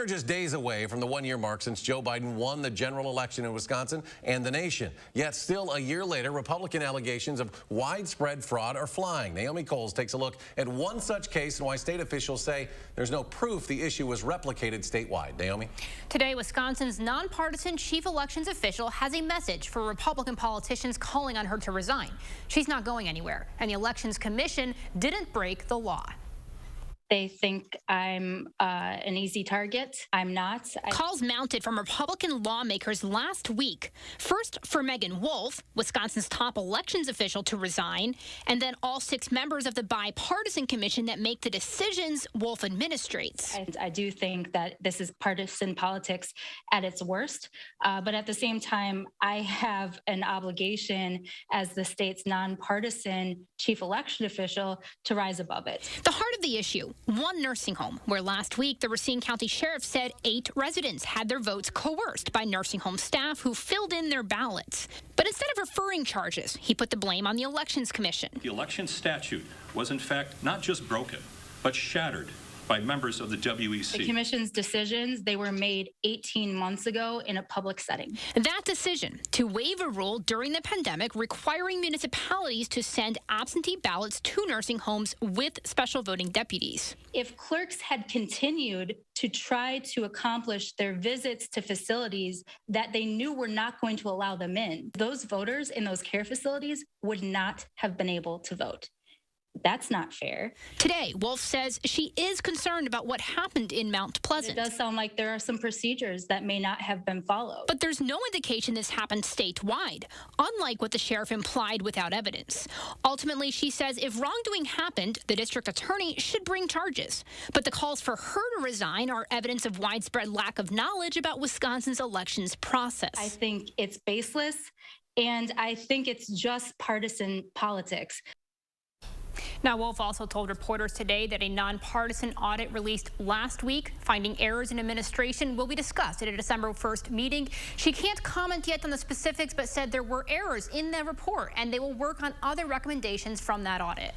We're just days away from the one-year mark since Joe Biden won the general election in Wisconsin and the nation. Yet still a year later, Republican allegations of widespread fraud are flying. Naomi Coles takes a look at one such case and why state officials say there's no proof the issue was replicated statewide. Naomi? Today, Wisconsin's nonpartisan chief elections official has a message for Republican politicians calling on her to resign. She's not going anywhere, and the Elections Commission didn't break the law. They think I'm an easy target. I'm not. Calls mounted from Republican lawmakers last week. First for Megan Wolf, Wisconsin's top elections official, to resign, and then all 6 members of the bipartisan commission that make the decisions Wolf administrates. I do think that this is partisan politics at its worst, but at the same time, I have an obligation as the state's nonpartisan chief election official to rise above it. The heart of the issue, one nursing home, where last week the Racine County Sheriff said 8 residents had their votes coerced by nursing home staff who filled in their ballots. But instead of referring charges, he put the blame on the Elections Commission. The election statute was in fact not just broken, but shattered by members of the WEC. The commission's decisions, they were made 18 months ago in a public setting. That decision to waive a rule during the pandemic requiring municipalities to send absentee ballots to nursing homes with special voting deputies. If clerks had continued to try to accomplish their visits to facilities that they knew were not going to allow them in, those voters in those care facilities would not have been able to vote. That's not fair. Today, Wolf says she is concerned about what happened in Mount Pleasant. It does sound like there are some procedures that may not have been followed. But there's no indication this happened statewide, unlike what the sheriff implied without evidence. Ultimately, she says if wrongdoing happened, the district attorney should bring charges. But the calls for her to resign are evidence of widespread lack of knowledge about Wisconsin's elections process. I think it's baseless, and I think it's just partisan politics. Now, Wolf also told reporters today that a nonpartisan audit released last week finding errors in administration will be discussed at a December 1st meeting. She can't comment yet on the specifics, but said there were errors in the report and they will work on other recommendations from that audit.